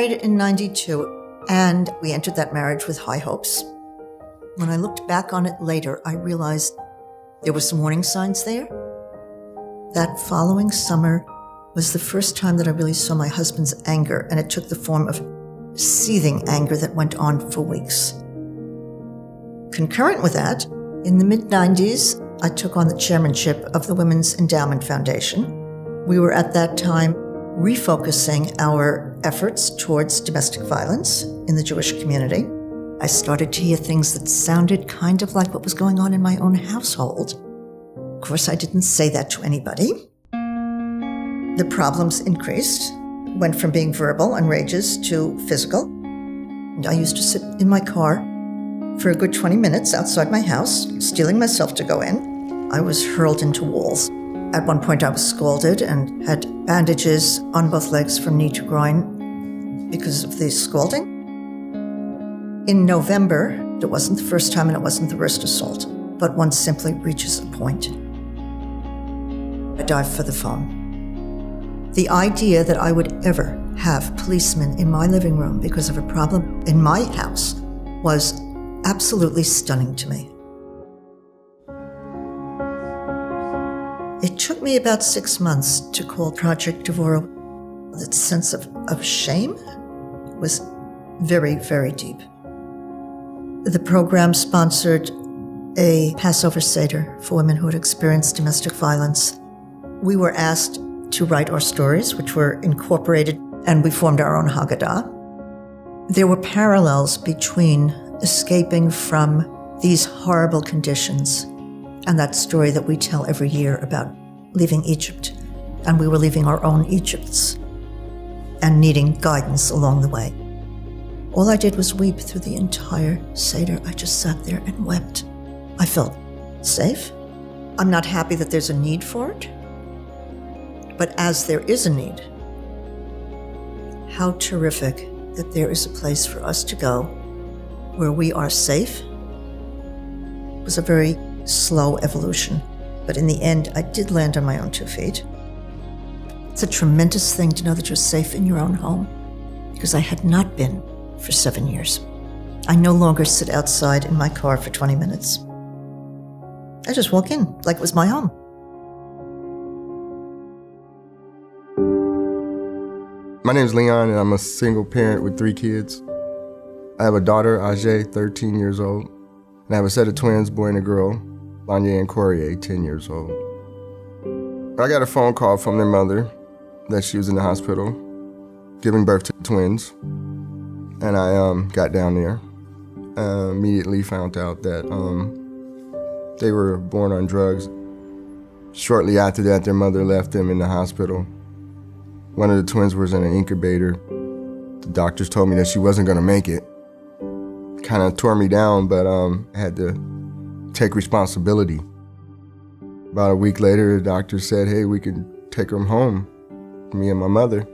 married in 92, and we entered that marriage with high hopes. When I looked back on it later, I realized there were some warning signs there. That following summer was the first time that I really saw my husband's anger, and it took the form of seething anger that went on for weeks. Concurrent with that, in the mid-90s, I took on the chairmanship of the Women's Endowment Foundation. We were at that time refocusing our efforts towards domestic violence in the Jewish community. I started to hear things that sounded kind of like what was going on in my own household. Of course, I didn't say that to anybody. The problems increased, went from being verbal and rages to physical. I used to sit in my car for a good 20 minutes outside my house, steeling myself to go in. I was hurled into walls. At one point, I was scalded and had bandages on both legs from knee to groin because of the scalding. In November, it wasn't the first time and it wasn't the worst assault, but one simply reaches a point. I dive for the phone. The idea that I would ever have policemen in my living room because of a problem in my house was absolutely stunning to me. It took me about 6 months to call Project Devora. That sense of shame was very, very deep. The program sponsored a Passover Seder for women who had experienced domestic violence. We were asked to write our stories, which were incorporated, and we formed our own Haggadah. There were parallels between escaping from these horrible conditions and that story that we tell every year about leaving Egypt. And we were leaving our own Egypts and needing guidance along the way. All I did was weep through the entire Seder. I just sat there and wept. I felt safe. I'm not happy that there's a need for it. But as there is a need, how terrific that there is a place for us to go where we are safe. It was a very slow evolution, but in the end, I did land on my own 2 feet. It's a tremendous thing to know that you're safe in your own home, because I had not been for 7 years. I no longer sit outside in my car for 20 minutes. I just walk in like it was my home. My name is Leon, and I'm a single parent with 3 kids. I have a daughter, Ajay, 13 years old, and I have a set of twins, boy and a girl, Lanya and Corey, 10 years old. I got a phone call from their mother that she was in the hospital giving birth to twins, and I got down there. Immediately found out that they were born on drugs. Shortly after that, their mother left them in the hospital. One of the twins was in an incubator. The doctors told me that she wasn't gonna make it. Kind of tore me down, but I had to take responsibility. About a week later, the doctor said, hey, we can take them home, me and my mother.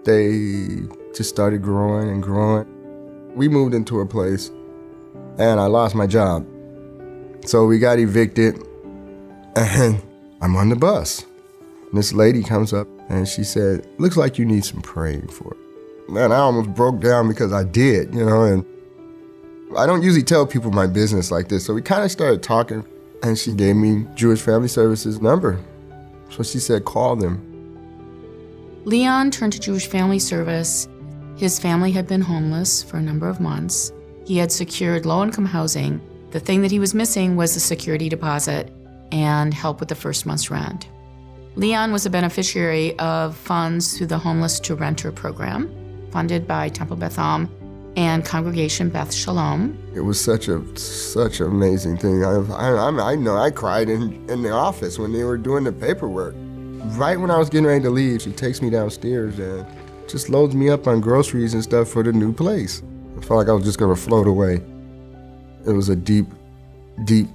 They just started growing and growing. We moved into a place, and I lost my job. So we got evicted, and I'm on the bus. And this lady comes up, and she said, looks like you need some praying for it. Man, I almost broke down because I did, and I don't usually tell people my business like this, so we kind of started talking, and she gave me Jewish Family Services number. So she said, call them. Leon turned to Jewish Family Service. His family had been homeless for a number of months. He had secured low-income housing. The thing that he was missing was the security deposit and help with the first month's rent. Leon was a beneficiary of funds through the Homeless to Renter program, funded by Temple Beth Am and Congregation Beth Shalom. It was such an amazing thing. I know I cried in the office when they were doing the paperwork. Right when I was getting ready to leave, she takes me downstairs and just loads me up on groceries and stuff for the new place. I felt like I was just gonna float away. It was a deep, deep.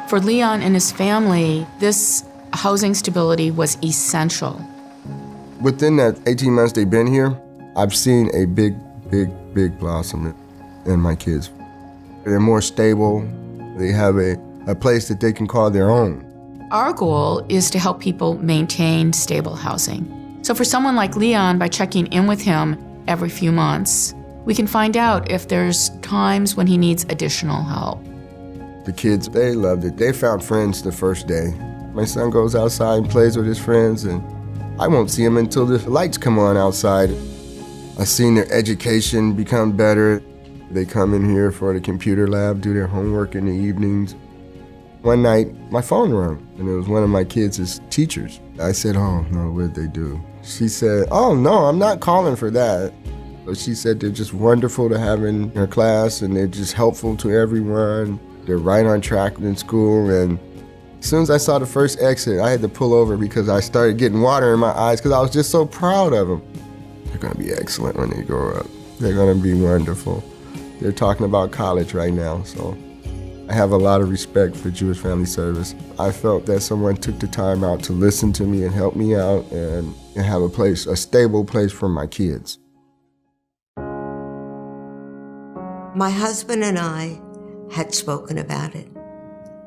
For Leon and his family, this housing stability was essential. Within that 18 months they've been here, I've seen a big, big, big blossom in my kids. They're more stable. They have a place that they can call their own. Our goal is to help people maintain stable housing. So for someone like Leon, by checking in with him every few months, we can find out if there's times when he needs additional help. The kids, they loved it. They found friends the first day. My son goes outside and plays with his friends, and I won't see him until the lights come on outside. I've seen their education become better. They come in here for the computer lab, do their homework in the evenings. One night, my phone rang, and it was one of my kids' teachers. I said, "Oh, no, what did they do?" She said, "Oh, no, I'm not calling for that." But she said they're just wonderful to have in her class, and they're just helpful to everyone. They're right on track in school, and as soon as I saw the first exit, I had to pull over because I started getting water in my eyes because I was just so proud of them. They're gonna be excellent when they grow up. They're gonna be wonderful. They're talking about college right now, so I have a lot of respect for Jewish Family Service. I felt that someone took the time out to listen to me and help me out and have a stable place for my kids. My husband and I had spoken about it.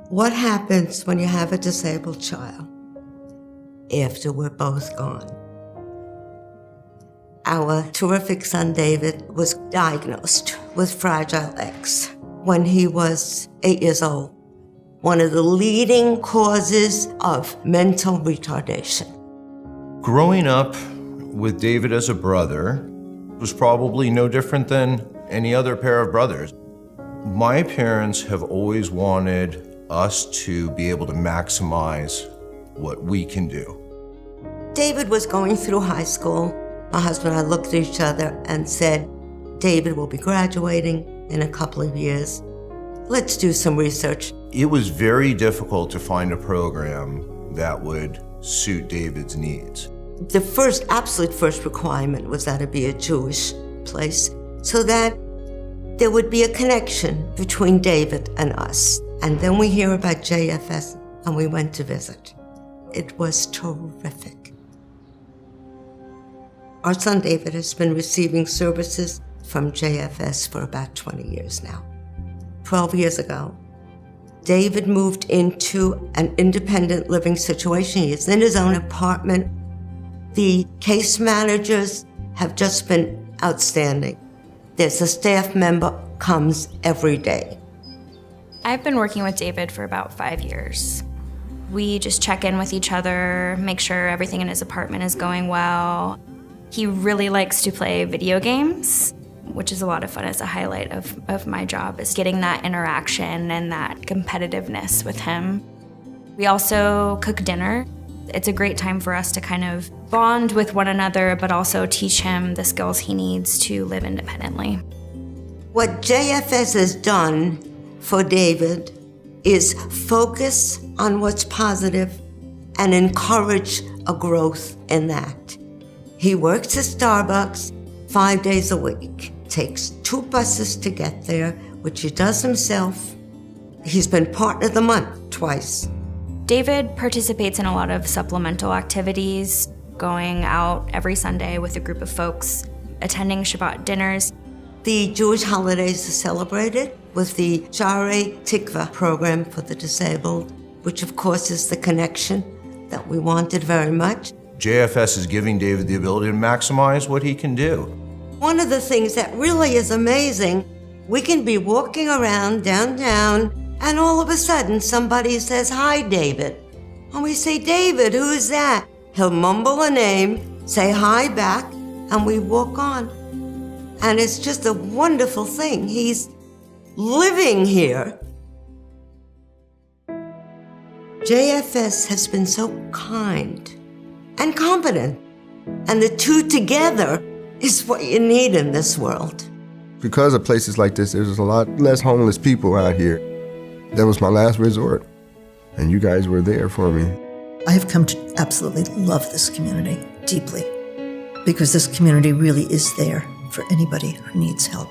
What happens when you have a disabled child after we're both gone? Our terrific son David was diagnosed with Fragile X when he was 8 years old, one of the leading causes of mental retardation. Growing up with David as a brother was probably no different than any other pair of brothers. My parents have always wanted us to be able to maximize what we can do. David was going through high school. My husband and I looked at each other and said, David will be graduating in a couple of years. Let's do some research. It was very difficult to find a program that would suit David's needs. The absolute first requirement was that it be a Jewish place so that there would be a connection between David and us. And then we hear about JFS and we went to visit. It was terrific. Our son David has been receiving services from JFS for about 20 years now. 12 years ago, David moved into an independent living situation. He is in his own apartment. The case managers have just been outstanding. There's a staff member comes every day. I've been working with David for about 5 years. We just check in with each other, make sure everything in his apartment is going well. He really likes to play video games, which is a lot of fun as a highlight of my job, is getting that interaction and that competitiveness with him. We also cook dinner. It's a great time for us to kind of bond with one another, but also teach him the skills he needs to live independently. What JFS has done for David is focus on what's positive and encourage a growth in that. He works at Starbucks 5 days a week, takes 2 buses to get there, which he does himself. He's been Partner of the Month twice. David participates in a lot of supplemental activities, going out every Sunday with a group of folks, attending Shabbat dinners. The Jewish holidays are celebrated with the Sharei Tikva program for the disabled, which of course is the connection that we wanted very much. JFS is giving David the ability to maximize what he can do. One of the things that really is amazing, we can be walking around downtown and all of a sudden somebody says, "Hi, David." And we say, "David, who is that?" He'll mumble a name, say hi back, and we walk on. And it's just a wonderful thing. He's living here. JFS has been so kind and competent. And the two together is what you need in this world. Because of places like this, there's a lot less homeless people out here. That was my last resort, and you guys were there for me. I have come to absolutely love this community deeply because this community really is there for anybody who needs help.